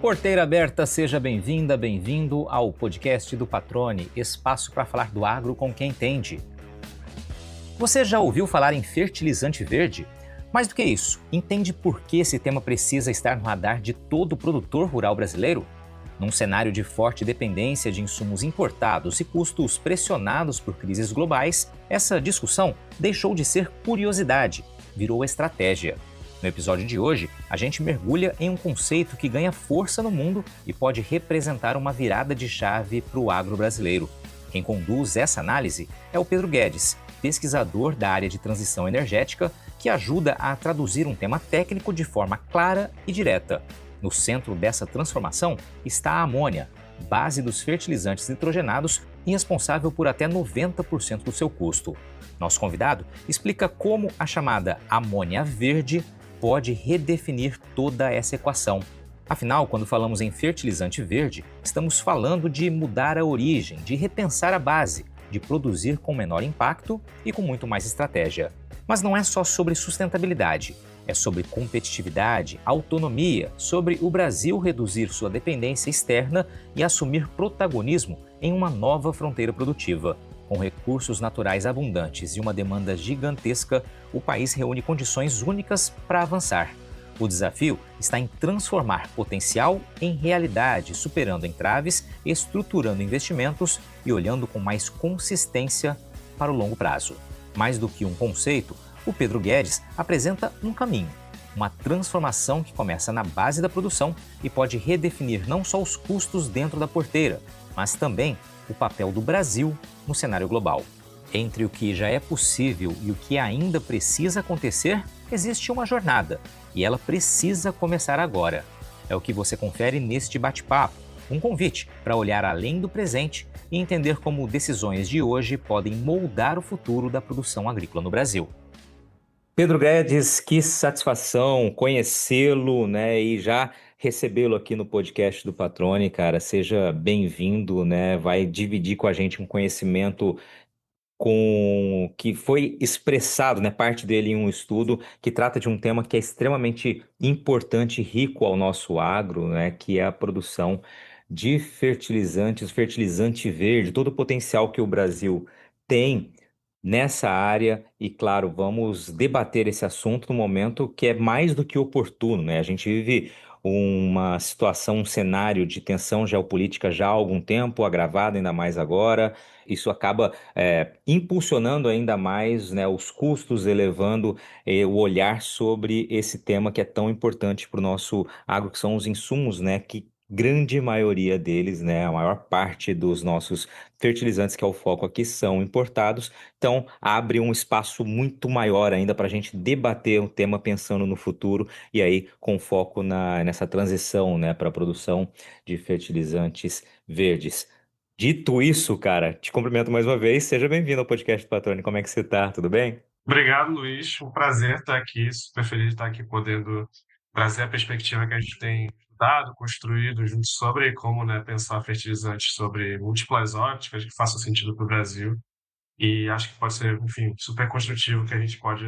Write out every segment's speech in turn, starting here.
Porteira aberta, seja bem-vinda, bem-vindo ao podcast do Patrone, espaço para falar do agro com quem entende. Você já ouviu falar em fertilizante verde? Mais do que isso, entende por que esse tema precisa estar no radar de todo produtor rural brasileiro? Num cenário de forte dependência de insumos importados e custos pressionados por crises globais, essa discussão deixou de ser curiosidade, virou estratégia. No episódio de hoje, a gente mergulha em um conceito que ganha força no mundo e pode representar uma virada de chave para o agro brasileiro. Quem conduz essa análise é o Pedro Guedes, pesquisador da área de transição energética, que ajuda a traduzir um tema técnico de forma clara e direta. No centro dessa transformação está a amônia, base dos fertilizantes nitrogenados e responsável por até 90% do seu custo. Nosso convidado explica como a chamada amônia verde pode redefinir toda essa equação. Afinal, quando falamos em fertilizante verde, estamos falando de mudar a origem, de repensar a base, de produzir com menor impacto e com muito mais estratégia. Mas não é só sobre sustentabilidade, é sobre competitividade, autonomia, sobre o Brasil reduzir sua dependência externa e assumir protagonismo em uma nova fronteira produtiva. Com recursos naturais abundantes e uma demanda gigantesca, o país reúne condições únicas para avançar. O desafio está em transformar potencial em realidade, superando entraves, estruturando investimentos e olhando com mais consistência para o longo prazo. Mais do que um conceito, o Pedro Guedes apresenta um caminho, uma transformação que começa na base da produção e pode redefinir não só os custos dentro da porteira, mas também o papel do Brasil no cenário global. Entre o que já é possível e o que ainda precisa acontecer, existe uma jornada, e ela precisa começar agora. É o que você confere neste bate-papo, um convite para olhar além do presente e entender como decisões de hoje podem moldar o futuro da produção agrícola no Brasil. Pedro Guedes, que satisfação conhecê-lo, né, e já recebê-lo aqui no podcast do Patrone, cara. Seja bem-vindo, né? Vai dividir com a gente um conhecimento que foi expressado, né, parte dele em um estudo que trata de um tema que é extremamente importante e rico ao nosso agro, né, que é a produção de fertilizantes, fertilizante verde, todo o potencial que o Brasil tem nessa área e, claro, vamos debater esse assunto no momento que é mais do que oportuno, né? A gente vive uma situação, um cenário de tensão geopolítica já há algum tempo, agravado ainda mais agora. Isso acaba impulsionando ainda mais, né, os custos, elevando o olhar sobre esse tema que é tão importante para o nosso agro, que são os insumos, né, que grande maioria deles, né, a maior parte dos nossos fertilizantes, que é o foco aqui, são importados. Então, abre um espaço muito maior ainda para a gente debater o tema pensando no futuro e aí com foco nessa transição, né, para a produção de fertilizantes verdes. Dito isso, cara, te cumprimento mais uma vez. Seja bem-vindo ao podcast do Patrone. Como é que você tá? Tudo bem? Obrigado, Luiz. Um prazer estar aqui. Super feliz de estar aqui podendo trazer a perspectiva que a gente tem estudado, construído junto sobre como, né, pensar fertilizantes sobre múltiplas óticas que façam sentido para o Brasil. E acho que pode ser, enfim, super construtivo que a gente pode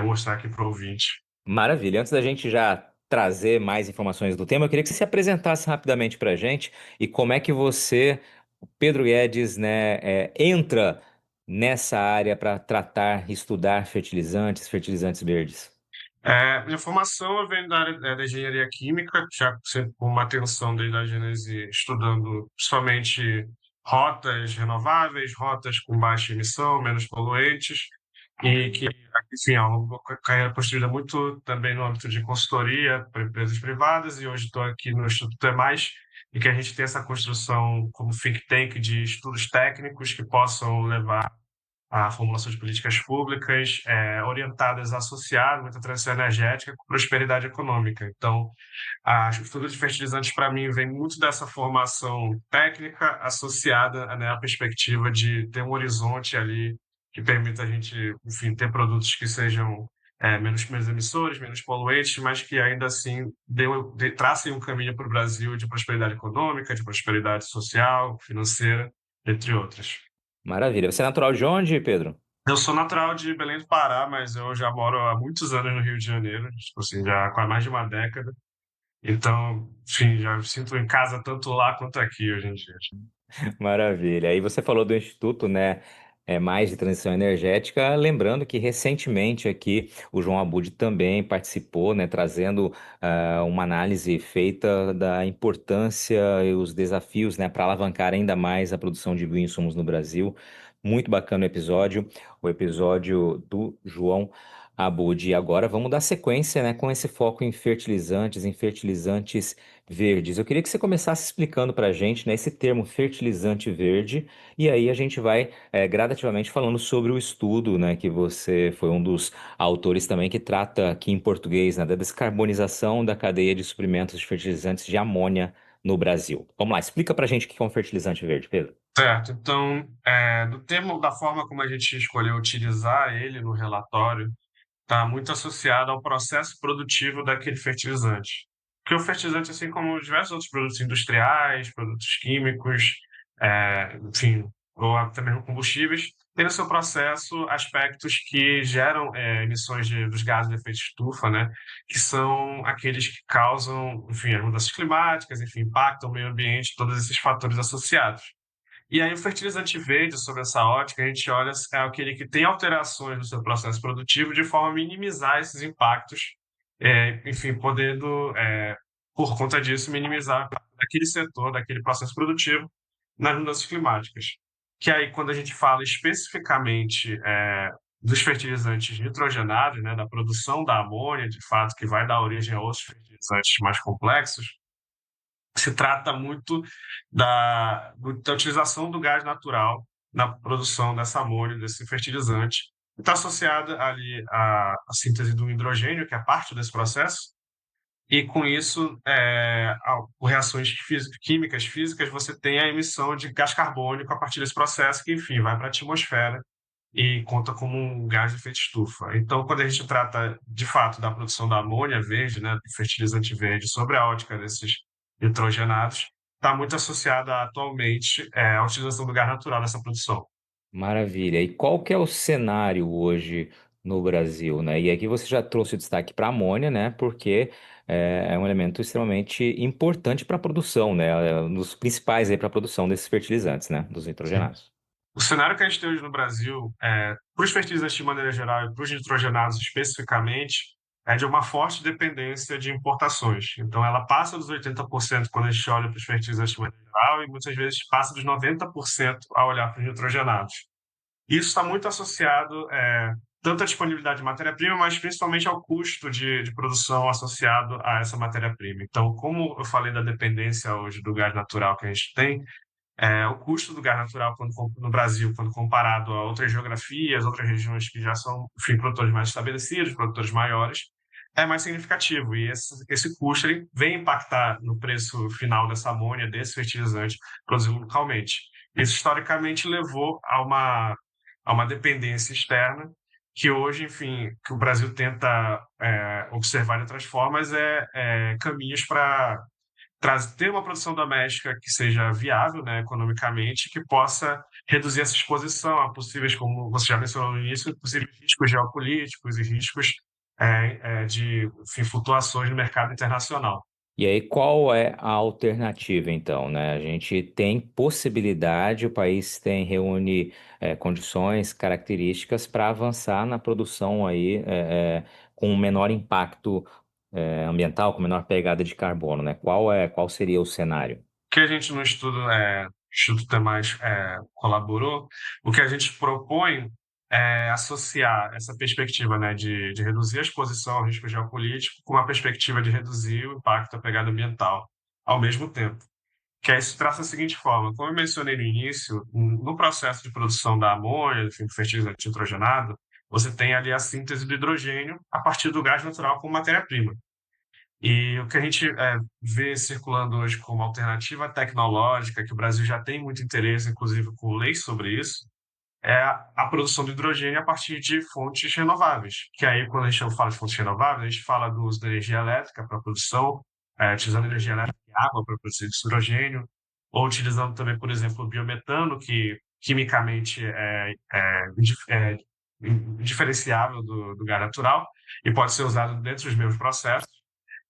mostrar aqui para o ouvinte. Maravilha. Antes da gente já trazer mais informações do tema, eu queria que você se apresentasse rapidamente para a gente e como é que você, o Pedro Guedes, né, entra nessa área para tratar, estudar fertilizantes, fertilizantes verdes. Minha formação eu venho da área da engenharia química, já sempre com uma atenção desde a gênese, estudando principalmente rotas renováveis, rotas com baixa emissão, menos poluentes, e que, enfim, é uma carreira construída muito também no âmbito de consultoria para empresas privadas, e hoje estou aqui no Instituto EMAIS, e que a gente tem essa construção como think tank de estudos técnicos que possam levar a formulação de políticas públicas orientadas a associar muita transição energética com prosperidade econômica. Então, o estudo de fertilizantes, para mim, vem muito dessa formação técnica associada, né, à perspectiva de ter um horizonte ali que permita a gente, enfim, ter produtos que sejam menos emissores, menos poluentes, mas que ainda assim tracem um caminho para o Brasil de prosperidade econômica, de prosperidade social, financeira, entre outras. Maravilha. Você é natural de onde, Pedro? Eu sou natural de Belém do Pará, mas eu já moro há muitos anos no Rio de Janeiro, tipo assim, já há quase mais de uma década. Então, enfim, já me sinto em casa tanto lá quanto aqui hoje em dia. Maravilha. Aí você falou do Instituto, né, mais de transição energética, lembrando que recentemente aqui o João Abud também participou, né, trazendo uma análise feita da importância e os desafios, né, para alavancar ainda mais a produção de bioinsumos no Brasil. Muito bacana o episódio do João Abud. E agora vamos dar sequência, né, com esse foco em fertilizantes verdes. Eu queria que você começasse explicando para a gente, né, esse termo fertilizante verde, e aí a gente vai gradativamente falando sobre o estudo, né, que você foi um dos autores também que trata aqui em português, né, da descarbonização da cadeia de suprimentos de fertilizantes de amônia no Brasil. Vamos lá, explica para a gente o que é um fertilizante verde, Pedro. Certo. Então, do termo, da forma como a gente escolheu utilizar ele no relatório, está muito associado ao processo produtivo daquele fertilizante. Porque o fertilizante, assim como diversos outros produtos industriais, produtos químicos, enfim, ou até mesmo combustíveis, tem no seu processo aspectos que geram emissões dos gases de efeito estufa, né? Que são aqueles que causam, enfim, as mudanças climáticas, enfim, impactam o meio ambiente, todos esses fatores associados. E aí, o fertilizante verde, sob essa ótica, a gente olha é aquele que tem alterações no seu processo produtivo de forma a minimizar esses impactos, enfim, podendo, por conta disso, minimizar aquele setor, daquele processo produtivo nas mudanças climáticas. Que aí, quando a gente fala especificamente dos fertilizantes nitrogenados, né, da produção da amônia, de fato, que vai dar origem a outros fertilizantes mais complexos, se trata muito da utilização do gás natural na produção dessa amônia, desse fertilizante. Está associada ali à síntese do hidrogênio, que é parte desse processo, e com isso, por reações químicas, físicas, você tem a emissão de gás carbônico a partir desse processo, que, enfim, vai para a atmosfera e conta como um gás de efeito estufa. Então, quando a gente trata, de fato, da produção da amônia verde, né, do fertilizante verde, sobre a ótica desses nitrogenados, está muito associada atualmente à utilização do gás natural nessa produção. Maravilha. E qual que é o cenário hoje no Brasil, né? E aqui você já trouxe o destaque para a amônia, né? Porque é um elemento extremamente importante para a produção, né? É um dos principais aí para a produção desses fertilizantes, né? Dos Sim. nitrogenados. O cenário que a gente tem hoje no Brasil, para os fertilizantes de maneira geral e para os nitrogenados especificamente, é de uma forte dependência de importações. Então, ela passa dos 80% quando a gente olha para os fertilizantes de maneira geral e muitas vezes passa dos 90% ao olhar para os nitrogenados. Isso está muito associado tanto à disponibilidade de matéria-prima, mas principalmente ao custo de produção associado a essa matéria-prima. Então, como eu falei da dependência hoje do gás natural que a gente tem, o custo do gás natural no Brasil, quando comparado a outras geografias, outras regiões que já são, enfim, produtores mais estabelecidos, produtores maiores, é mais significativo. E esse custo ele vem impactar no preço final dessa amônia, desse fertilizante produzido localmente. Isso, historicamente, levou a uma dependência externa que hoje, enfim, que o Brasil tenta observar de outras formas, caminhos para ter uma produção doméstica que seja viável, né, economicamente, que possa reduzir essa exposição a possíveis, como você já mencionou no início, possíveis riscos geopolíticos e riscos de, enfim, flutuações no mercado internacional. E aí, qual é a alternativa, então, né? A gente tem possibilidade, o país reúne condições, características para avançar na produção aí com um menor impacto ambiental, com menor pegada de carbono, né? Qual seria o cenário? Que a gente no estudo, Instituto Temais colaborou, o que a gente propõe é associar essa perspectiva, né, de reduzir a exposição ao risco geopolítico com a perspectiva de reduzir o impacto da pegada ambiental ao mesmo tempo. Que aí se traça da seguinte forma: como eu mencionei no início, no processo de produção da amônia, enfim, do fertilizante nitrogenado, você tem ali a síntese do hidrogênio a partir do gás natural como matéria-prima. E o que a gente vê circulando hoje como alternativa tecnológica, que o Brasil já tem muito interesse, inclusive com leis sobre isso, é a produção de hidrogênio a partir de fontes renováveis. Que aí, quando a gente fala de fontes renováveis, a gente fala do uso da energia elétrica para a produção, utilizando energia elétrica e água para produzir esse hidrogênio, ou utilizando também, por exemplo, o biometano, que quimicamente indiferenciável do gás natural e pode ser usado dentro dos mesmos processos.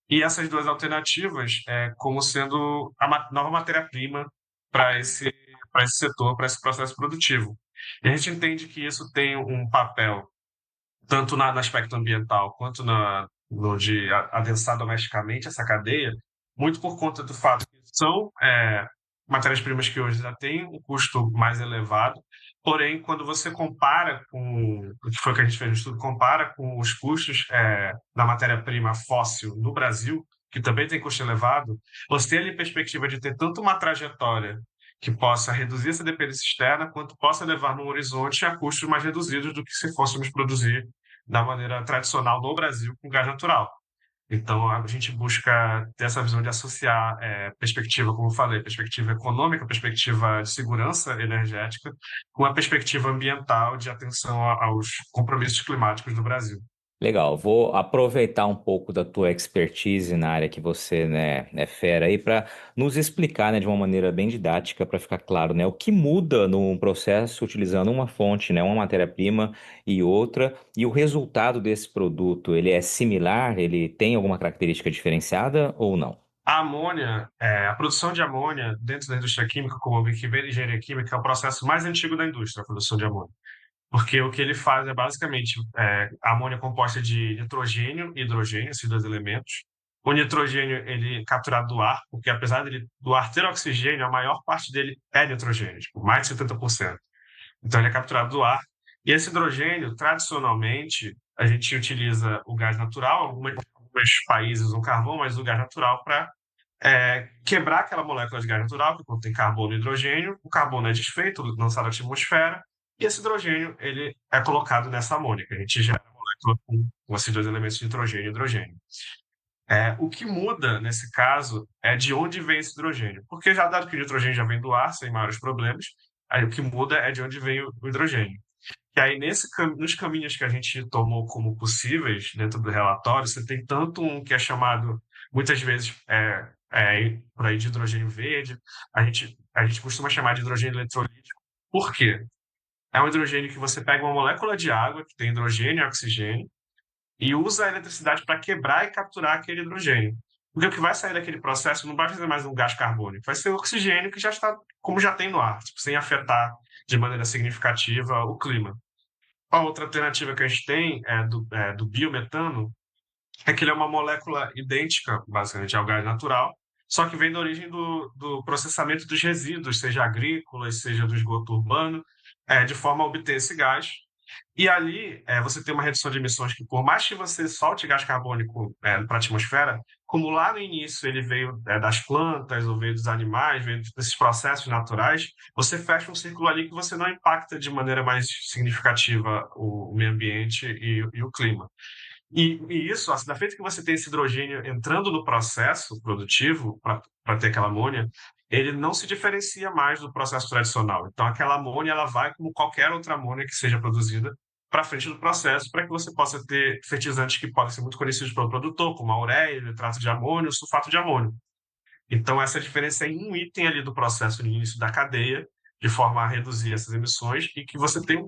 E essas duas alternativas como sendo a nova matéria-prima para esse setor, para esse processo produtivo. E a gente entende que isso tem um papel tanto no aspecto ambiental quanto no de adensar domesticamente essa cadeia, muito por conta do fato que são matérias-primas que hoje já têm um custo mais elevado, porém, quando você compara com o que foi que a gente fez no estudo, compara com os custos da matéria-prima fóssil no Brasil, que também tem custo elevado, você tem ali a perspectiva de ter tanto uma trajetória que possa reduzir essa dependência externa, quanto possa levar num horizonte a custos mais reduzidos do que se fôssemos produzir da maneira tradicional no Brasil com gás natural. Então, a gente busca ter essa visão de associar perspectiva, como eu falei, perspectiva econômica, perspectiva de segurança energética, com a perspectiva ambiental de atenção aos compromissos climáticos do Brasil. Legal, vou aproveitar um pouco da tua expertise na área que você, né, é fera aí para nos explicar, né, de uma maneira bem didática para ficar claro, né, o que muda num processo utilizando uma fonte, né, uma matéria-prima e outra, e o resultado desse produto, ele é similar, ele tem alguma característica diferenciada ou não? A amônia, a produção de amônia dentro da indústria química, como o que vem de engenharia química, é o processo mais antigo da indústria, a produção de amônia. Porque o que ele faz é basicamente a amônia composta de nitrogênio e hidrogênio, esses dois elementos. O nitrogênio ele é capturado do ar, porque apesar do ar ter oxigênio, a maior parte dele é nitrogênio, tipo, mais de 70%. Então ele é capturado do ar. E esse hidrogênio, tradicionalmente, a gente utiliza o gás natural, alguns países usam carvão, mas o gás natural para quebrar aquela molécula de gás natural que contém carbono e hidrogênio. O carbono é desfeito, lançado à atmosfera, e esse hidrogênio ele é colocado nessa amônia, que a gente gera a molécula com esses dois elementos de nitrogênio e hidrogênio. O que muda, nesse caso, é de onde vem esse hidrogênio. Porque, já dado que o nitrogênio já vem do ar, sem maiores problemas, aí o que muda é de onde vem o hidrogênio. E aí, nos caminhos que a gente tomou como possíveis dentro do relatório, você tem tanto um que é chamado, muitas vezes, por aí de hidrogênio verde, a gente costuma chamar de hidrogênio eletrolítico. Por quê? É um hidrogênio que você pega uma molécula de água, que tem hidrogênio e oxigênio, e usa a eletricidade para quebrar e capturar aquele hidrogênio. Porque o que vai sair daquele processo não vai ser mais um gás carbônico, vai ser o oxigênio que já está, como já tem no ar, tipo, sem afetar de maneira significativa o clima. A outra alternativa que a gente tem do biometano, é que ele é uma molécula idêntica, basicamente, ao gás natural, só que vem da origem do processamento dos resíduos, seja agrícolas, seja do esgoto urbano, de forma a obter esse gás. E ali você tem uma redução de emissões que, por mais que você solte gás carbônico para a atmosfera, como lá no início ele veio das plantas ou veio dos animais, veio desses processos naturais, você fecha um círculo ali que você não impacta de maneira mais significativa o meio ambiente e o clima. E isso, assim, da feita que você tem esse hidrogênio entrando no processo produtivo para ter aquela amônia, ele não se diferencia mais do processo tradicional. Então, aquela amônia ela vai como qualquer outra amônia que seja produzida para frente do processo, para que você possa ter fertilizantes que podem ser muito conhecidos pelo produtor, como a ureia, o nitrato de amônio, o sulfato de amônio. Então, essa diferença é em um item ali do processo no início da cadeia, de forma a reduzir essas emissões, e que você tem um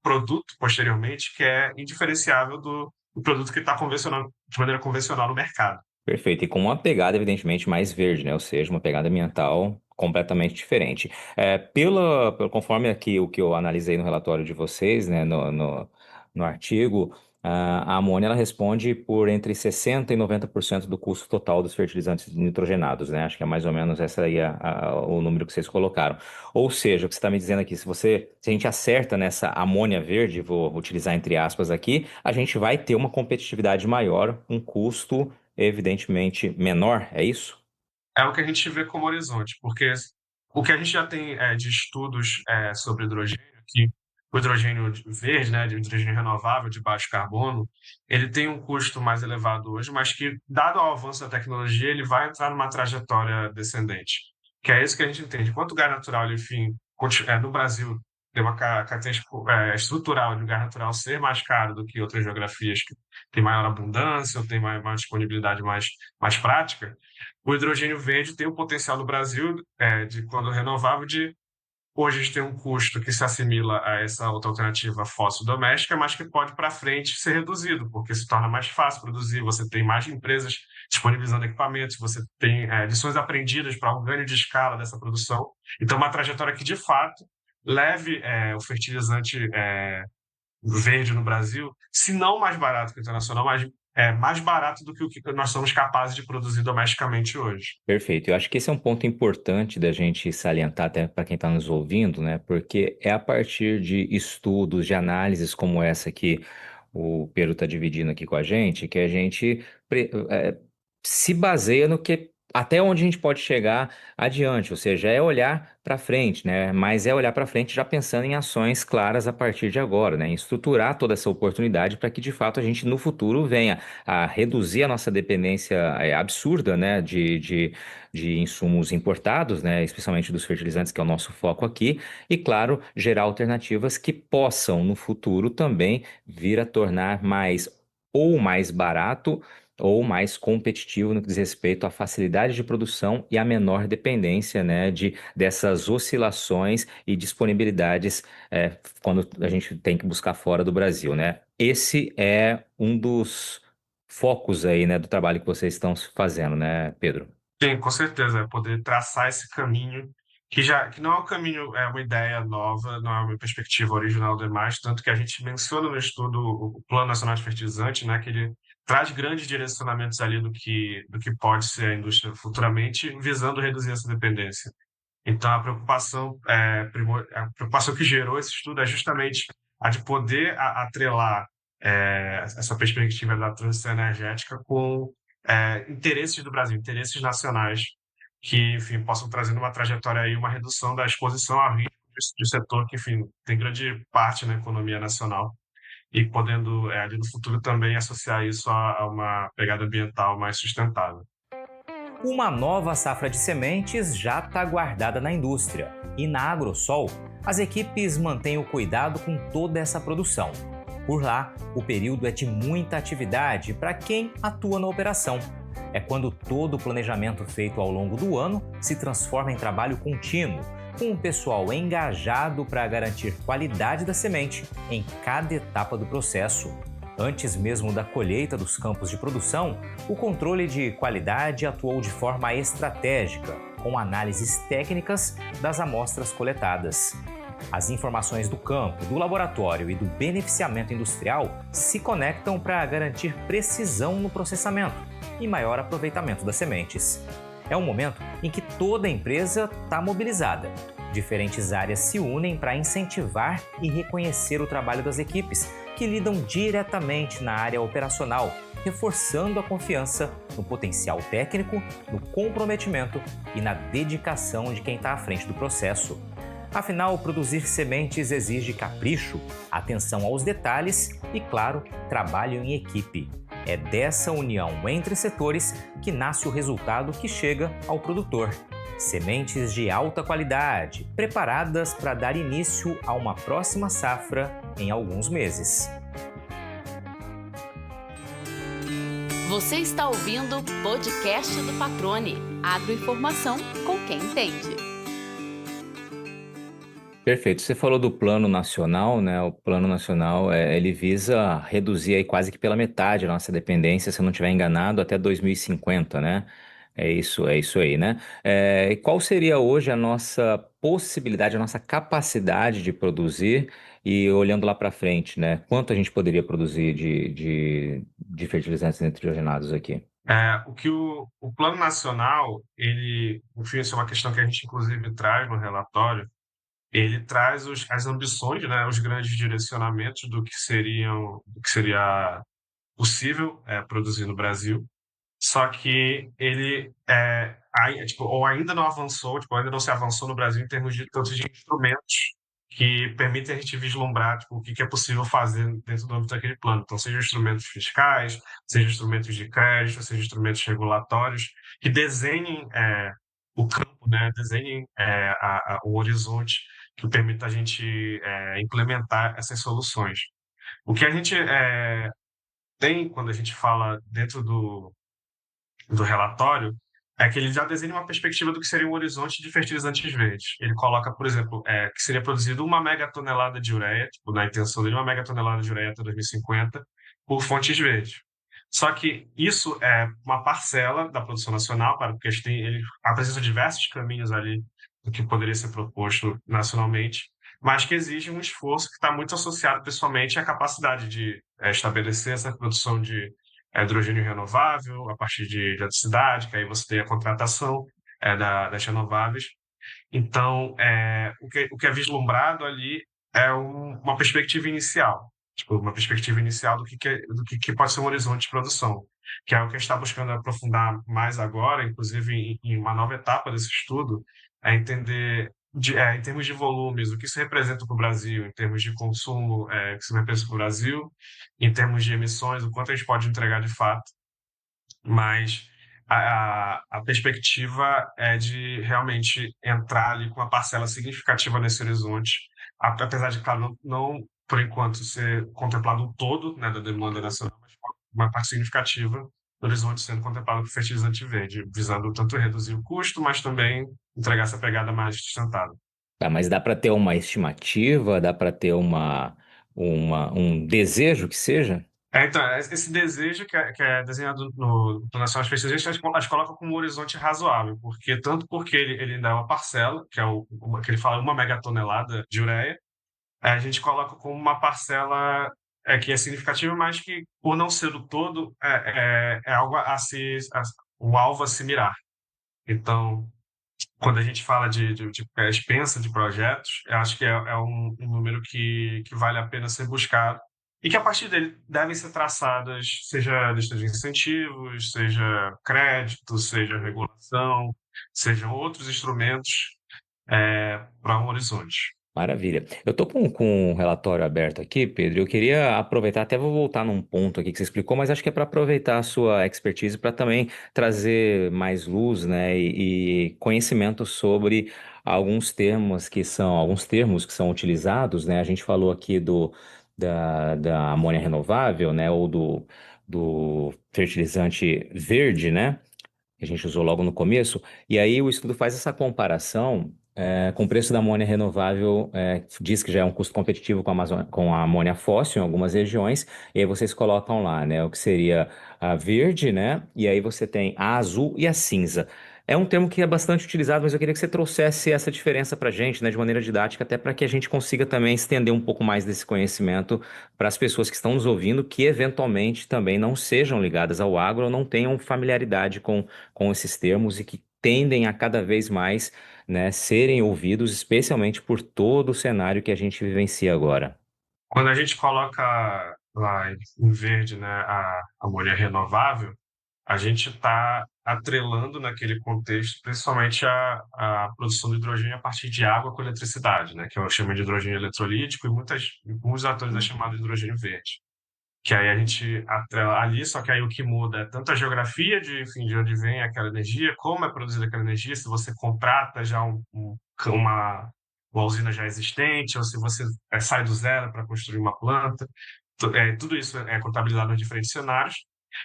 produto, posteriormente, que é indiferenciável do produto que está de maneira convencional no mercado. Perfeito, e com uma pegada, evidentemente, mais verde, né? Ou seja, uma pegada ambiental completamente diferente. Conforme aqui o que eu analisei no relatório de vocês, né, no artigo, a amônia ela responde por entre 60% e 90% do custo total dos fertilizantes nitrogenados, né? Acho que é mais ou menos esse aí o número que vocês colocaram. Ou seja, o que você está me dizendo aqui, se a gente acerta nessa amônia verde, vou utilizar entre aspas aqui, a gente vai ter uma competitividade maior, um custo evidentemente menor, é isso? É o que a gente vê como horizonte, porque o que a gente já tem de estudos sobre hidrogênio, que o hidrogênio verde, né, de hidrogênio renovável, de baixo carbono, ele tem um custo mais elevado hoje, mas que, dado o avanço da tecnologia, ele vai entrar numa trajetória descendente. Que é isso que a gente entende. Enquanto o gás natural, ele, enfim, no Brasil, tem uma característica estrutural de o gás natural ser mais caro do que outras geografias que têm maior abundância ou têm maior disponibilidade mais prática, o hidrogênio verde tem o potencial no Brasil, quando renovável, de hoje a gente tem um custo que se assimila a essa outra alternativa fóssil doméstica, mas que pode para frente ser reduzido, porque se torna mais fácil produzir, você tem mais empresas disponibilizando equipamentos, você tem lições aprendidas para o ganho de escala dessa produção. Então, uma trajetória que, de fato, leve o fertilizante verde no Brasil, se não mais barato que o internacional, mas mais barato do que o que nós somos capazes de produzir domesticamente hoje. Perfeito. Eu acho que esse é um ponto importante da gente salientar até para quem está nos ouvindo, né? Porque é a partir de estudos, de análises como essa que o Pedro está dividindo aqui com que a gente se baseia no que até onde a gente pode chegar adiante, ou seja, é olhar para frente, né? Mas é olhar para frente já pensando em ações claras a partir de agora, né? Em estruturar toda essa oportunidade para que de fato a gente no futuro venha a reduzir a nossa dependência absurda, né, de insumos importados, né, especialmente dos fertilizantes, que é o nosso foco aqui, e, claro, gerar alternativas que possam, no futuro, também vir a tornar mais barato ou mais competitivo no que diz respeito à facilidade de produção e à menor dependência, né, dessas oscilações e disponibilidades quando a gente tem que buscar fora do Brasil, né? Esse é um dos focos aí, né, do trabalho que vocês estão fazendo, né, Pedro? Sim, com certeza, é poder traçar esse caminho, que não é um caminho, é uma ideia nova, não é uma perspectiva original demais, tanto que a gente menciona no estudo o Plano Nacional de Fertilizante, né, que ele traz grandes direcionamentos ali do que pode ser a indústria futuramente, visando reduzir essa dependência. Então, a preocupação que gerou esse estudo é justamente a de poder atrelar essa perspectiva da transição energética com interesses do Brasil, interesses nacionais que, enfim, possam trazer uma trajetória aí uma redução da exposição a risco de setor que, enfim, tem grande parte na economia nacional e podendo, ali no futuro também associar isso a uma pegada ambiental mais sustentável. Uma nova safra de sementes já está guardada na indústria e na Agrosol, as equipes mantêm o cuidado com toda essa produção. Por lá, o período é de muita atividade para quem atua na operação. É quando todo o planejamento feito ao longo do ano se transforma em trabalho contínuo, com o pessoal engajado para garantir qualidade da semente em cada etapa do processo. Antes mesmo da colheita dos campos de produção, o controle de qualidade atuou de forma estratégica, com análises técnicas das amostras coletadas. As informações do campo, do laboratório e do beneficiamento industrial se conectam para garantir precisão no processamento e maior aproveitamento das sementes. É um momento em que toda a empresa está mobilizada. Diferentes áreas se unem para incentivar e reconhecer o trabalho das equipes, que lidam diretamente na área operacional, reforçando a confiança no potencial técnico, no comprometimento e na dedicação de quem está à frente do processo. Afinal, produzir sementes exige capricho, atenção aos detalhes e, claro, trabalho em equipe. É dessa união entre setores que nasce o resultado que chega ao produtor. Sementes de alta qualidade, preparadas para dar início a uma próxima safra em alguns meses. Você está ouvindo o podcast do Patrone, agroinformação com quem entende. Perfeito. Você falou do Plano Nacional, né? O Plano Nacional, ele visa reduzir aí quase que pela metade a nossa dependência, se eu não estiver enganado, até 2050, né? É isso aí, né? E qual seria hoje a nossa possibilidade, a nossa capacidade de produzir e olhando lá para frente, né? Quanto a gente poderia produzir de fertilizantes nitrogenados aqui? O Plano Nacional, enfim, isso é uma questão que a gente inclusive traz no relatório, ele traz as ambições, né, os grandes direcionamentos do que seria possível produzir no Brasil. Só que ele ou ainda não avançou, ainda não se avançou no Brasil em termos de tantos de instrumentos que permitem a gente vislumbrar o que é possível fazer dentro do âmbito daquele plano. Então, seja instrumentos fiscais, seja instrumentos de crédito, seja instrumentos regulatórios, que desenhem o campo, né? Desenhem o horizonte que permita a gente implementar essas soluções. O que a gente tem quando a gente fala dentro do relatório é que ele já desenha uma perspectiva do que seria um horizonte de fertilizantes verdes. Ele coloca, por exemplo, que seria produzido 1 megatonelada de ureia, tipo, na intenção dele, 1 megatonelada de ureia até 2050, por fontes verdes. Só que isso é uma parcela da produção nacional, para porque ele apresenta diversos caminhos ali do que poderia ser proposto nacionalmente, mas que exige um esforço que está muito associado, pessoalmente, à capacidade de estabelecer essa produção de hidrogênio renovável a partir de eletricidade, que aí você tem a contratação das renováveis. Então, o que é vislumbrado ali é uma perspectiva inicial, tipo, uma perspectiva inicial do que pode ser um horizonte de produção, que é o que a gente está buscando aprofundar mais agora, inclusive em uma nova etapa desse estudo, é entender, em termos de volumes, o que isso representa para o Brasil, em termos de consumo, o que isso representa para o Brasil, em termos de emissões, o quanto a gente pode entregar de fato, mas a perspectiva é de realmente entrar ali com uma parcela significativa nesse horizonte, apesar de, claro, não por enquanto ser contemplado um todo, né, da demanda nacional, mas uma parte significativa do horizonte sendo contemplado por fertilizante verde, visando tanto reduzir o custo, mas também entregar essa pegada mais sustentável. Tá, mas dá para ter uma estimativa, dá para ter um desejo que seja? Então, esse desejo que é desenhado no Nacional de Pesquisa, a gente coloca como um horizonte razoável, porque ele ainda é uma parcela, que ele fala 1 megatonelada de ureia, a gente coloca como uma parcela que é significativa, mas que, por não ser o todo, é algo um alvo a se mirar. Então, quando a gente fala a gente pensa de projetos, eu acho que é um número que vale a pena ser buscado e que a partir dele devem ser traçadas, seja listas de incentivos, seja crédito, seja regulação, sejam outros instrumentos para um horizonte. Maravilha. Eu estou com um relatório aberto aqui, Pedro. Eu queria aproveitar, até vou voltar num ponto aqui que você explicou, mas acho que é para aproveitar a sua expertise para também trazer mais luz, né, e conhecimento sobre alguns termos que são utilizados, né? A gente falou aqui da amônia renovável, né, ou do fertilizante verde, né? Que a gente usou logo no começo, e aí o estudo faz essa comparação com o preço da amônia renovável, diz que já é um custo competitivo com a amônia fóssil em algumas regiões, e aí vocês colocam lá, né, o que seria a verde, né, e aí você tem a azul e a cinza. É um termo que é bastante utilizado, mas eu queria que você trouxesse essa diferença para a gente, né, de maneira didática, até para que a gente consiga também estender um pouco mais desse conhecimento para as pessoas que estão nos ouvindo, que eventualmente também não sejam ligadas ao agro ou não tenham familiaridade com esses termos e que tendem a cada vez mais, né, serem ouvidos, especialmente por todo o cenário que a gente vivencia agora. Quando a gente coloca lá em verde, né, a amônia renovável, a gente está atrelando naquele contexto principalmente a produção de hidrogênio a partir de água com eletricidade, né, que eu chamo de hidrogênio eletrolítico, e muitos atores é chamado de hidrogênio verde. Que aí a gente atrela ali, só que aí o que muda é tanto a geografia enfim, de onde vem aquela energia, como é produzida aquela energia, se você contrata já uma usina já existente, ou se você sai do zero para construir uma planta. Tudo isso é contabilizado nos diferentes cenários.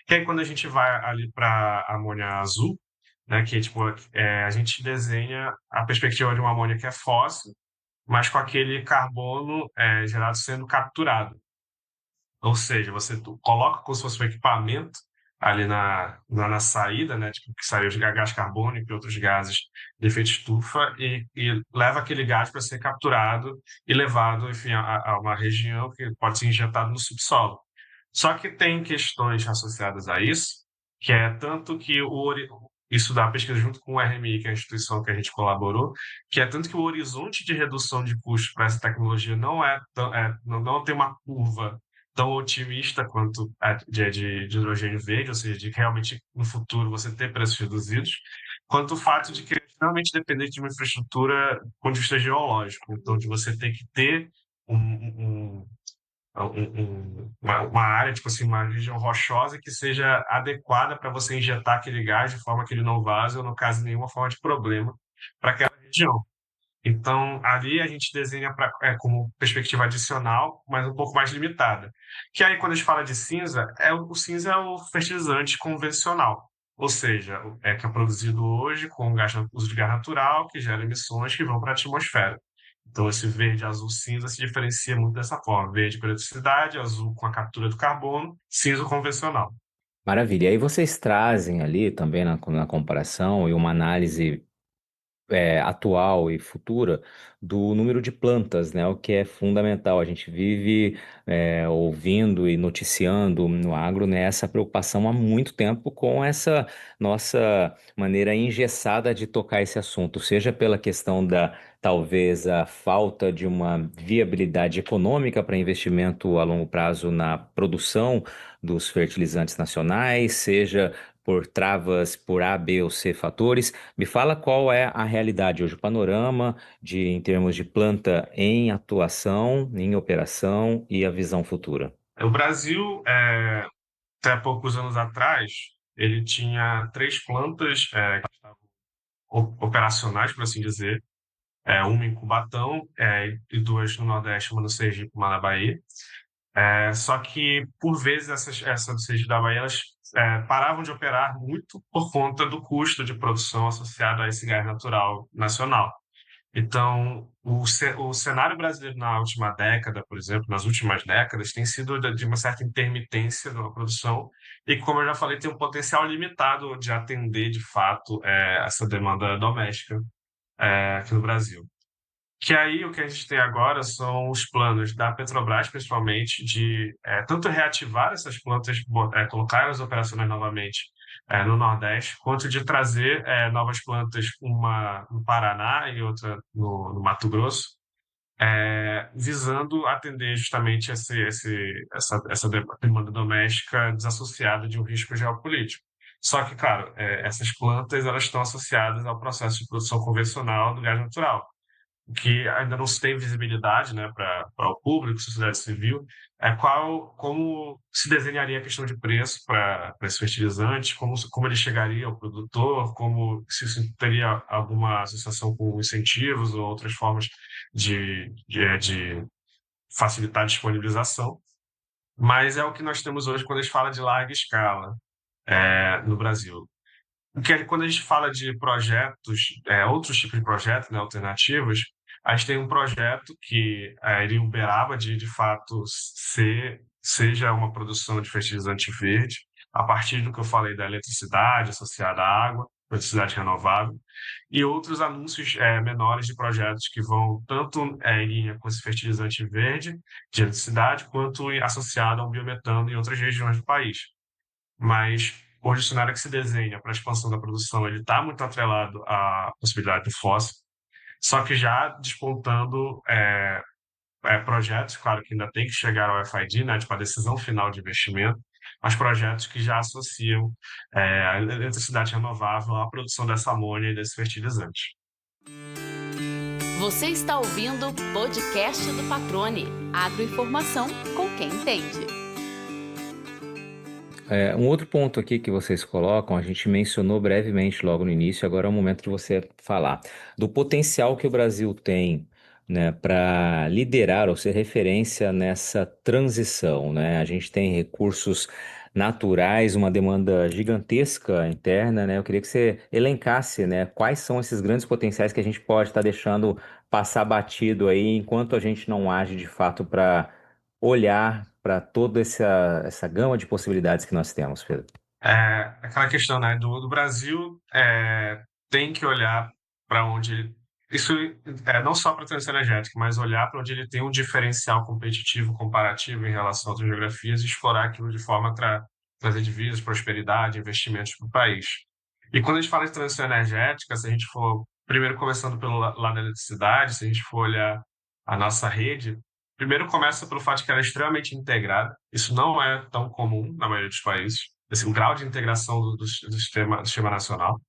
Que aí quando a gente vai ali para a amônia azul, né, que tipo, a gente desenha a perspectiva de uma amônia que é fóssil, mas com aquele carbono gerado sendo capturado. Ou seja, você coloca como se fosse um equipamento ali na saída, né, tipo, que saiu de gás carbônico e outros gases de efeito estufa, e leva aquele gás para ser capturado e levado, enfim, a uma região que pode ser injetado no subsolo. Só que tem questões associadas a isso, que é tanto que isso dá pesquisa junto com o RMI, que é a instituição que a gente colaborou, que é tanto que o horizonte de redução de custos para essa tecnologia não tem uma curva tão otimista quanto a de hidrogênio verde, ou seja, de que realmente no futuro você ter preços reduzidos, quanto o fato de que é extremamente dependente de uma infraestrutura do ponto de vista geológico, então de você ter que ter uma área, tipo assim, uma região rochosa que seja adequada para você injetar aquele gás de forma que ele não vaze ou não cause nenhuma forma de problema para aquela região. Então, ali a gente desenha como perspectiva adicional, mas um pouco mais limitada. Que aí, quando a gente fala de cinza, o cinza é o fertilizante convencional. ou seja, que é produzido hoje com uso de gás natural, que gera emissões que vão para a atmosfera. Então, esse verde, azul, cinza se diferencia muito dessa forma. Verde com eletricidade, azul com a captura do carbono, cinza convencional. Maravilha. E aí vocês trazem ali também na comparação e uma análise atual e futura do número de plantas, né? O que é fundamental. A gente vive ouvindo e noticiando no agro, né, essa preocupação há muito tempo com essa nossa maneira engessada de tocar esse assunto, seja pela questão da talvez a falta de uma viabilidade econômica para investimento a longo prazo na produção dos fertilizantes nacionais, seja por travas por A, B ou C fatores. Me fala qual é a realidade hoje, o panorama em termos de planta em atuação, em operação e a visão futura. O Brasil, até poucos anos atrás, ele tinha 3 plantas que estavam operacionais, por assim dizer, uma em Cubatão e 2 no Nordeste, uma no Sergipe, uma na Bahia. Só que, por vezes, essa do Sergipe da Bahia, elas paravam de operar muito por conta do custo de produção associado a esse gás natural nacional. Então, o cenário brasileiro na última década, por exemplo, nas últimas décadas, tem sido de uma certa intermitência da produção e, como eu já falei, tem um potencial limitado de atender, de fato, essa demanda doméstica aqui no Brasil. Que aí o que a gente tem agora são os planos da Petrobras, principalmente, de tanto reativar essas plantas, colocar as operações novamente no Nordeste, quanto de trazer novas plantas, uma no Paraná e outra no Mato Grosso, visando atender justamente essa demanda doméstica desassociada de um risco geopolítico. Só que, claro, essas plantas elas estão associadas ao processo de produção convencional do gás natural que ainda não se tem visibilidade, né, para o público, sociedade civil, como se desenharia a questão de preço para esse fertilizante, como ele chegaria ao produtor, como se isso teria alguma associação com incentivos ou outras formas de facilitar a disponibilização. Mas é o que nós temos hoje quando a gente fala de larga escala no Brasil. Porque quando a gente fala de projetos, outros tipos de projetos, né, alternativos, a gente tem um projeto que ele em Uberaba de fato seja uma produção de fertilizante verde, a partir do que eu falei da eletricidade associada à água, eletricidade renovável, e outros anúncios menores de projetos que vão tanto em linha com esse fertilizante verde de eletricidade, quanto associado ao biometano em outras regiões do país. Mas hoje o cenário que se desenha para a expansão da produção ele está muito atrelado à possibilidade do fóssil, só que já despontando projetos, claro que ainda tem que chegar ao FID, né, tipo a decisão final de investimento, mas projetos que já associam a eletricidade renovável à produção dessa amônia e desse fertilizante. Você está ouvindo o podcast do Patrone, agroinformação com quem entende. Um outro ponto aqui que vocês colocam, a gente mencionou brevemente logo no início, agora é o momento de você falar do potencial que o Brasil tem, né, para liderar ou ser referência nessa transição, né? A gente tem recursos naturais, uma demanda gigantesca interna, né? Eu queria que você elencasse, né, quais são esses grandes potenciais que a gente pode estar deixando passar batido aí, enquanto a gente não age de fato para olhar para toda essa gama de possibilidades que nós temos, Pedro. Aquela questão, né, do Brasil tem que olhar para onde isso não só para a transição energética, mas olhar para onde ele tem um diferencial competitivo comparativo em relação a outras geografias e explorar aquilo de forma a trazer divisas, prosperidade, investimentos para o país. E quando a gente fala de transição energética, se a gente for primeiro começando pelo lado da eletricidade, se a gente for olhar a nossa rede, primeiro começa pelo fato de que ela é extremamente integrada. Isso não é tão comum na maioria dos países, assim, o grau de integração do sistema nacional.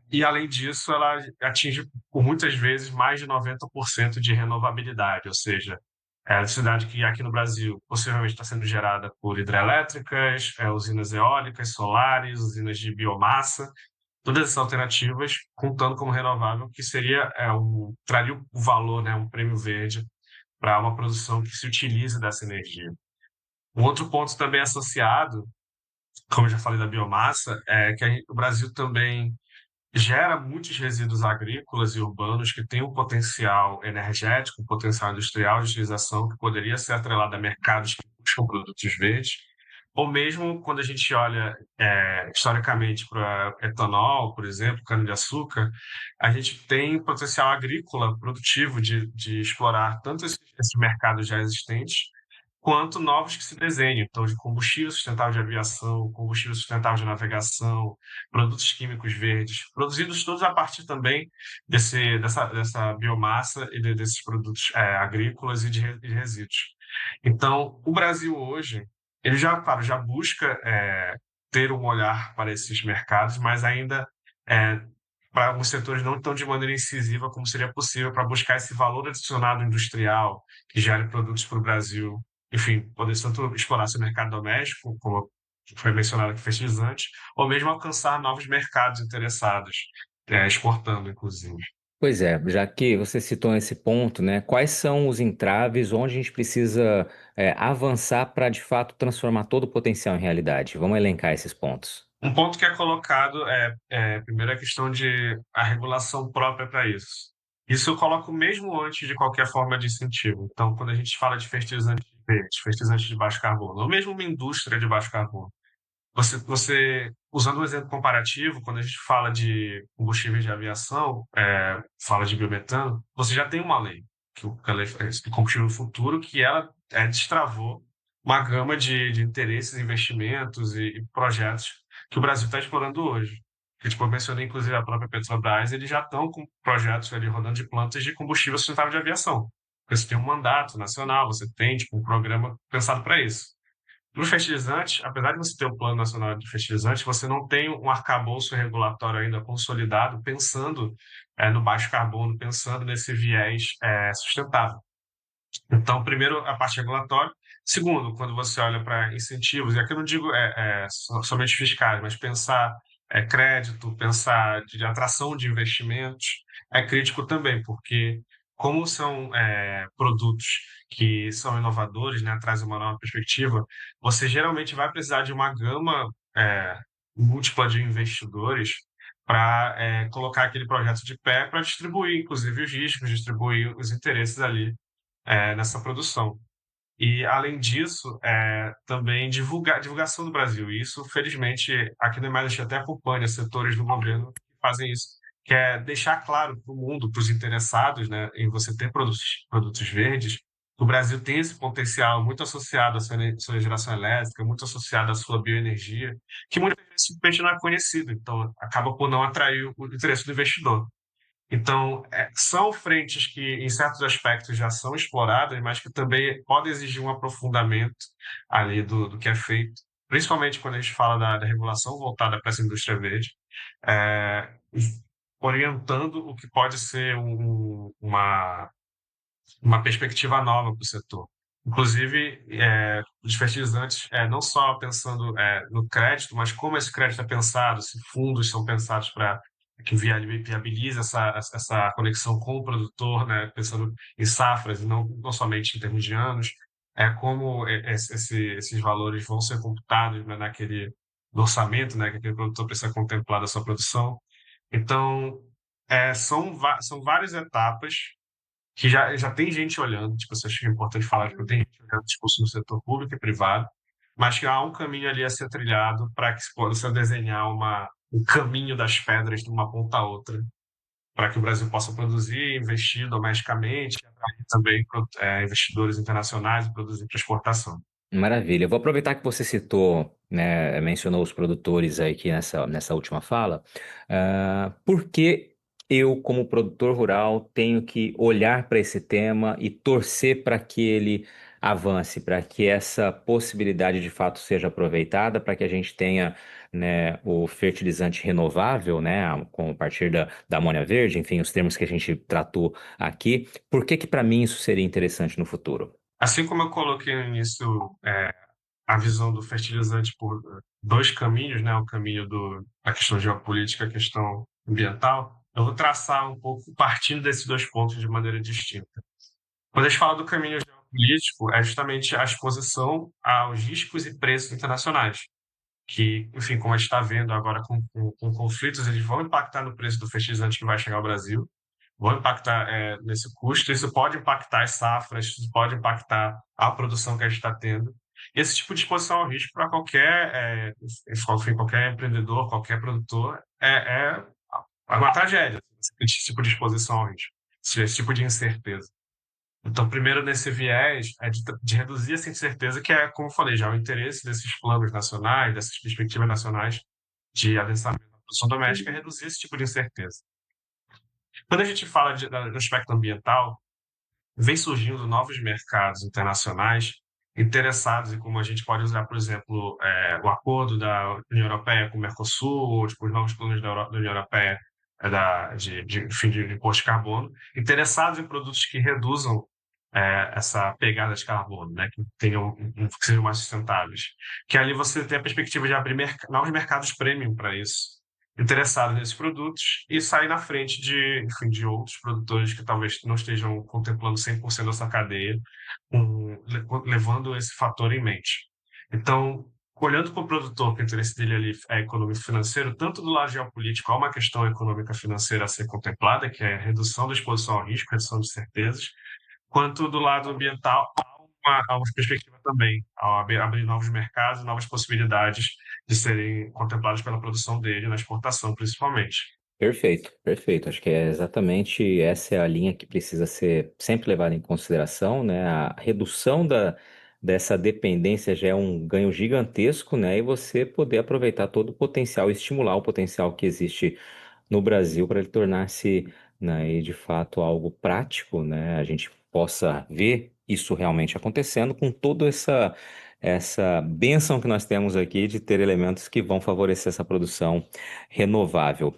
E, além disso, ela atinge, por muitas vezes, mais de 90% de renovabilidade, ou seja, a eletricidade que aqui no Brasil possivelmente está sendo gerada por hidrelétricas, usinas eólicas, solares, usinas de biomassa, todas essas alternativas, contando como renovável, que traria o valor, né, um prêmio verde para uma produção que se utilize dessa energia. Um outro ponto também associado como eu já falei da biomassa, é que o Brasil também gera muitos resíduos agrícolas e urbanos que têm um potencial energético, um potencial industrial de utilização que poderia ser atrelado a mercados que buscam produtos verdes, ou mesmo quando a gente olha historicamente para etanol, por exemplo, cana-de-açúcar, a gente tem potencial agrícola produtivo de explorar tanto esses mercados já existentes, quanto novos que se desenham. Então, de combustível sustentável de aviação, combustível sustentável de navegação, produtos químicos verdes, produzidos todos a partir também dessa biomassa e desses produtos agrícolas e de resíduos. Então, o Brasil hoje, ele já, claro, já busca ter um olhar para esses mercados, mas ainda para alguns setores não tão de maneira incisiva como seria possível para buscar esse valor adicionado industrial que gere produtos para o Brasil, enfim, poder tanto explorar seu mercado doméstico, como foi mencionado aqui, fertilizante, ou mesmo alcançar novos mercados interessados, exportando, inclusive. Pois é, já que você citou esse ponto, né? Quais são os entraves onde a gente precisa avançar para de fato transformar todo o potencial em realidade? Vamos elencar esses pontos. Um ponto que é colocado primeiro, a questão de a regulação própria para isso. Isso eu coloco mesmo antes de qualquer forma de incentivo. Então, quando a gente fala de fertilizantes verdes, fertilizantes de baixo carbono, ou mesmo uma indústria de baixo carbono, usando um exemplo comparativo, quando a gente fala de combustíveis de aviação, fala de biometano, você já tem uma lei, que a lei de combustível futuro, que ela destravou uma gama de interesses, investimentos e projetos que o Brasil está explorando hoje. Que, tipo, eu mencionei, inclusive, a própria Petrobras, eles já estão com projetos ali rodando de plantas de combustível sustentável de aviação. Porque você tem um mandato nacional, você tem tipo, um programa pensado para isso. No fertilizante, apesar de você ter o Plano Nacional de Fertilizantes, você não tem um arcabouço regulatório ainda consolidado pensando no baixo carbono, pensando nesse viés sustentável. Então, primeiro, a parte regulatória. Segundo, quando você olha para incentivos, e aqui eu não digo somente fiscais, mas pensar crédito, pensar de atração de investimentos, é crítico também, porque como são produtos que são inovadores, né, trazem uma nova perspectiva, você geralmente vai precisar de uma gama múltipla de investidores para colocar aquele projeto de pé, para distribuir, inclusive, os riscos, distribuir os interesses ali nessa produção. E, além disso, também divulgação do Brasil. E isso, felizmente, aqui no Mais a gente até acompanha setores do governo que fazem isso, que é deixar claro para o mundo, para os interessados, né, em você ter produtos verdes, que o Brasil tem esse potencial muito associado à sua geração elétrica, muito associado à sua bioenergia, que muitas vezes simplesmente não é conhecido. Então, acaba por não atrair o interesse do investidor. Então, são frentes que, em certos aspectos, já são exploradas, mas que também podem exigir um aprofundamento ali do que é feito, principalmente quando a gente fala da regulação voltada para essa indústria verde, é, orientando o que pode ser uma perspectiva nova para o setor. Inclusive, os fertilizantes, não só pensando no crédito, mas como esse crédito é pensado, se fundos são pensados para que viabilize essa conexão com o produtor, né, pensando em safras e não somente em termos de anos, como esses valores vão ser computados, né, no orçamento, né, que aquele produtor precisa contemplar da sua produção. Então, são várias etapas que já tem gente olhando, tipo, eu acho que é importante falar que tem gente olhando discurso no setor público e privado, mas que há um caminho ali a ser trilhado para que se possa desenhar um caminho das pedras de uma ponta a outra, para que o Brasil possa produzir, investir domesticamente, e atrair também investidores internacionais e produzir para exportação. Maravilha. Eu vou aproveitar que você citou, né, mencionou os produtores aí aqui nessa última fala. Por que eu, como produtor rural, tenho que olhar para esse tema e torcer para que ele avance, para que essa possibilidade de fato seja aproveitada, para que a gente tenha, né, o fertilizante renovável, né, a partir da amônia verde, enfim, os termos que a gente tratou aqui. Por que para mim isso seria interessante no futuro? Assim como eu coloquei no início a visão do fertilizante por dois caminhos, né, o caminho da questão geopolítica e a questão ambiental, eu vou traçar um pouco partindo desses dois pontos de maneira distinta. Quando a gente fala do caminho geopolítico, é justamente a exposição aos riscos e preços internacionais. que, enfim, como a gente está vendo agora com conflitos, eles vão impactar no preço do fertilizante que vai chegar ao Brasil, vão impactar nesse custo, isso pode impactar as safras, isso pode impactar a produção que a gente está tendo. Esse tipo de exposição ao risco para enfim, qualquer empreendedor, qualquer produtor, é uma tragédia, esse tipo de exposição ao risco, esse tipo de incerteza. Então, primeiro, nesse viés, é de reduzir essa incerteza, que é, como eu falei, já o interesse desses planos nacionais, dessas perspectivas nacionais de adensamento da produção doméstica, é reduzir esse tipo de incerteza. Quando a gente fala do aspecto ambiental, vem surgindo novos mercados internacionais interessados em como a gente pode usar, por exemplo, o acordo da União Europeia com o Mercosul, ou tipo, os novos planos da União Europeia enfim, de imposto de carbono, interessados em produtos que reduzam essa pegada de carbono, né, que sejam mais sustentáveis. Que ali você tem a perspectiva de abrir novos mercados premium para isso, interessados nesses produtos e sair na frente enfim, de outros produtores que talvez não estejam contemplando 100% dessa cadeia, levando esse fator em mente. Então, olhando para o produtor, que o interesse dele ali é econômico financeiro, tanto do lado geopolítico há uma questão econômica financeira a ser contemplada, que é a redução da exposição ao risco, redução de certezas, quanto do lado ambiental há uma perspectiva também, ao abrir novos mercados, novas possibilidades de serem contemplados pela produção dele, na exportação principalmente. Perfeito, perfeito. Acho que é exatamente essa é a linha que precisa ser sempre levada em consideração, né? A redução dessa dependência já é um ganho gigantesco, né? E você poder aproveitar todo o potencial, estimular o potencial que existe no Brasil para ele tornar-se, né, e de fato algo prático, né? A gente possa ver isso realmente acontecendo com toda essa bênção que nós temos aqui de ter elementos que vão favorecer essa produção renovável.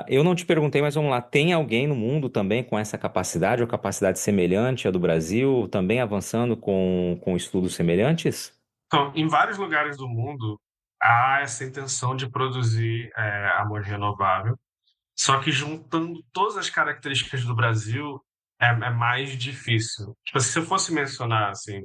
Eu não te perguntei, mas vamos lá. Tem alguém no mundo também com essa capacidade ou capacidade semelhante à do Brasil, também avançando com estudos semelhantes? Então, em vários lugares do mundo, há essa intenção de produzir amor renovável, só que juntando todas as características do Brasil é mais difícil. Tipo, se eu fosse mencionar assim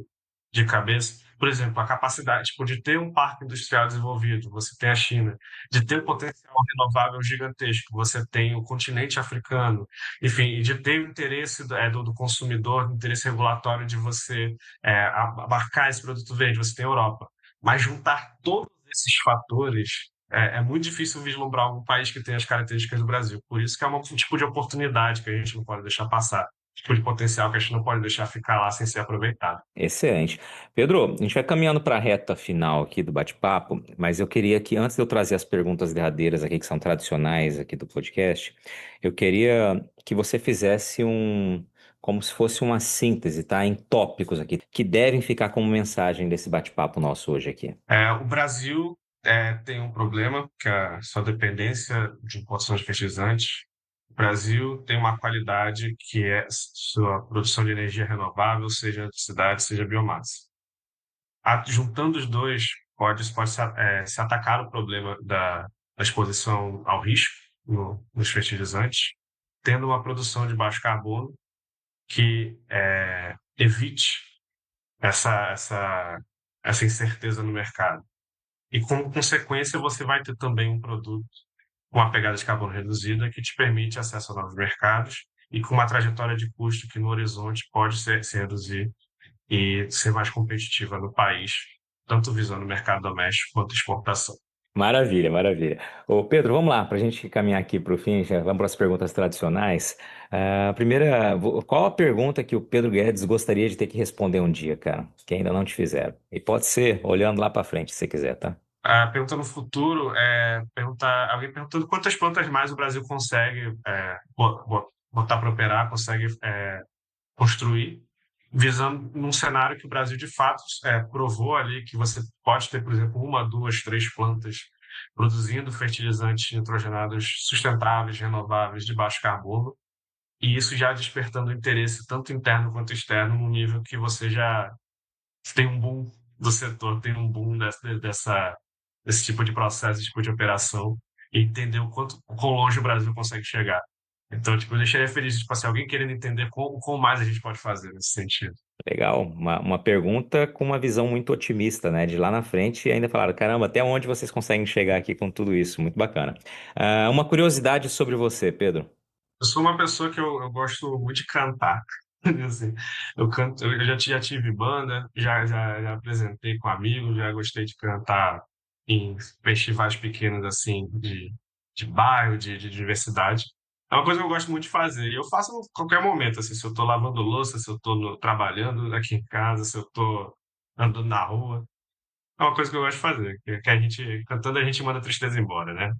de cabeça, por exemplo, a capacidade tipo, de ter um parque industrial desenvolvido, você tem a China, de ter um potencial renovável gigantesco, você tem o continente africano, enfim, e de ter o interesse do consumidor, o interesse regulatório de você abarcar esse produto verde, você tem a Europa. Mas juntar todos esses fatores é muito difícil vislumbrar um país que tem as características do Brasil. Por isso que é um tipo de oportunidade que a gente não pode deixar passar, tipo de potencial que a gente não pode deixar ficar lá sem ser aproveitado. Excelente. Pedro, a gente vai caminhando para a reta final aqui do bate-papo, mas eu queria que, antes de eu trazer as perguntas derradeiras aqui, que são tradicionais aqui do podcast, eu queria que você fizesse como se fosse uma síntese, tá? Em tópicos aqui, que devem ficar como mensagem desse bate-papo nosso hoje aqui. O Brasil tem um problema, que é a sua dependência de importação de fertilizantes. O Brasil tem uma qualidade que é sua produção de energia renovável, seja eletricidade, seja biomassa. Juntando os dois, pode se atacar o problema da exposição ao risco nos fertilizantes, tendo uma produção de baixo carbono que evite essa incerteza no mercado. E, como consequência, você vai ter também um produto com uma pegada de carbono reduzida que te permite acesso a novos mercados e com uma trajetória de custo que no horizonte pode se reduzir e ser mais competitiva no país, tanto visando o mercado doméstico quanto exportação. Maravilha, maravilha. Ô Pedro, vamos lá, para a gente caminhar aqui para o fim, já vamos para as perguntas tradicionais. Primeira, qual a pergunta que o Pedro Guedes gostaria de ter que responder um dia, cara, que ainda não te fizeram? E pode ser olhando lá para frente, se você quiser, tá? A pergunta no futuro alguém perguntando quantas plantas mais o Brasil consegue botar para operar, consegue construir, visando num cenário que o Brasil de fato provou ali que você pode ter, por exemplo, uma, duas, três plantas produzindo fertilizantes nitrogenados sustentáveis, renováveis, de baixo carbono, e isso já despertando interesse tanto interno quanto externo, num nível que você já tem um boom do setor, tem um boom desse tipo de processo, desse tipo de operação, e entender o quão longe o Brasil consegue chegar. Então, tipo, eu deixaria feliz, tipo, se alguém querendo entender quão mais a gente pode fazer nesse sentido. Legal, uma pergunta com uma visão muito otimista, né? De lá na frente e ainda falaram, caramba, até onde vocês conseguem chegar aqui com tudo isso? Muito bacana. Uma curiosidade sobre você, Pedro. Eu sou uma pessoa que eu gosto muito de cantar. Assim, eu canto, eu já tive banda, já apresentei com amigos, já gostei de cantar em festivais pequenos assim de bairro, de diversidade. É uma coisa que eu gosto muito de fazer. E eu faço a qualquer momento, assim, se eu estou lavando louça, se eu estou trabalhando aqui em casa, se eu estou andando na rua. É uma coisa que eu gosto de fazer, que a gente, cantando, a gente manda a tristeza embora, né?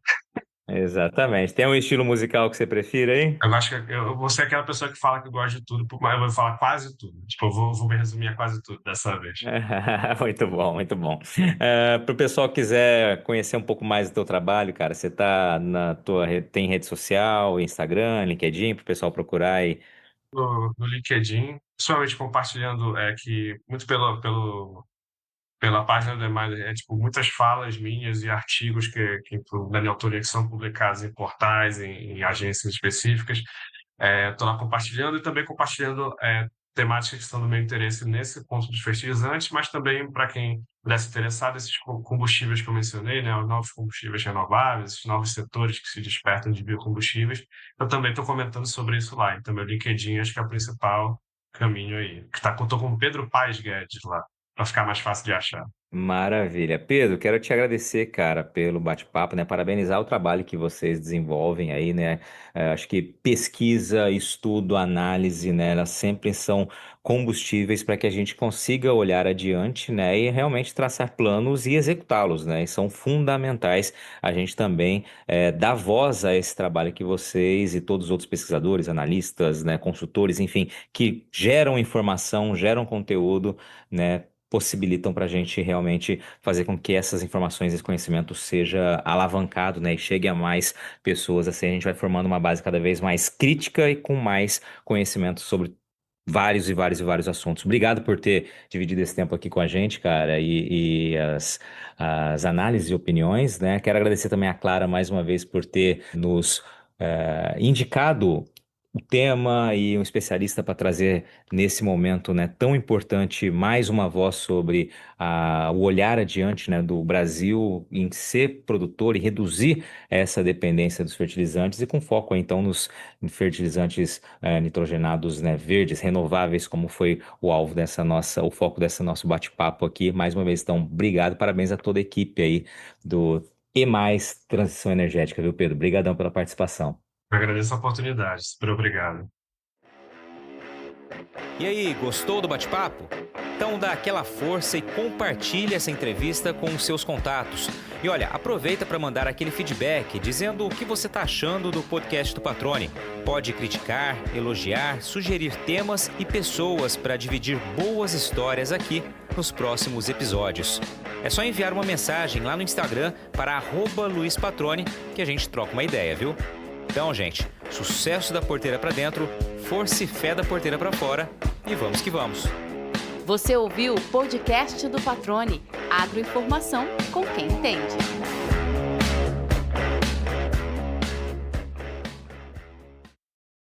Exatamente. Tem um estilo musical que você prefira aí? Eu acho que eu vou ser aquela pessoa que fala que gosta de tudo, mas eu vou falar quase tudo. Tipo, eu vou me resumir a quase tudo dessa vez. Muito bom, muito bom. Para o pessoal que quiser conhecer um pouco mais do teu trabalho, cara, você tá tem rede social, Instagram, LinkedIn, para o pessoal procurar aí. No LinkedIn, principalmente compartilhando, que muito pela página do Emaile, tipo, muitas falas minhas e artigos da minha autoria que são publicados em portais, em agências específicas. Estou lá compartilhando e também compartilhando temáticas que são do meu interesse nesse ponto dos fertilizantes, mas também para quem pudesse interessar esses combustíveis que eu mencionei, né, os novos combustíveis renováveis, esses novos setores que se despertam de biocombustíveis. Eu também estou comentando sobre isso lá. Então, meu LinkedIn acho que é o principal caminho aí. Estou com o Pedro Paes Guedes lá, para ficar mais fácil de achar. Maravilha. Pedro, quero te agradecer, cara, pelo bate-papo, né? Parabenizar o trabalho que vocês desenvolvem aí, né? Acho que pesquisa, estudo, análise, né? Elas sempre são combustíveis para que a gente consiga olhar adiante, né? E realmente traçar planos e executá-los, né? E são fundamentais a gente também dar voz a esse trabalho que vocês e todos os outros pesquisadores, analistas, né? Consultores, enfim, que geram informação, geram conteúdo, né? Possibilitam para a gente realmente fazer com que essas informações, esse conhecimento seja alavancado, né, e chegue a mais pessoas. Assim, a gente vai formando uma base cada vez mais crítica e com mais conhecimento sobre vários e vários e vários assuntos. Obrigado por ter dividido esse tempo aqui com a gente, cara, e as análises e opiniões, né? Quero agradecer também a Clara mais uma vez por ter nos indicado o tema e um especialista para trazer nesse momento, né, tão importante mais uma voz sobre o olhar adiante, né, do Brasil em ser produtor e reduzir essa dependência dos fertilizantes e com foco então nos fertilizantes nitrogenados, né, verdes, renováveis, como foi o foco dessa nosso bate-papo aqui. Mais uma vez, então, obrigado, parabéns a toda a equipe aí do Transição Energética, viu, Pedro? Obrigadão pela participação. Eu agradeço a oportunidade. Super obrigado. E aí, gostou do bate-papo? Então dá aquela força e compartilha essa entrevista com os seus contatos. E olha, aproveita para mandar aquele feedback dizendo o que você está achando do podcast do Patrone. Pode criticar, elogiar, sugerir temas e pessoas para dividir boas histórias aqui nos próximos episódios. É só enviar uma mensagem lá no Instagram para @LuizPatrone que a gente troca uma ideia, viu? Então, gente, sucesso da porteira para dentro, força e fé da porteira para fora e vamos que vamos. Você ouviu o podcast do Patrone, agroinformação com quem entende.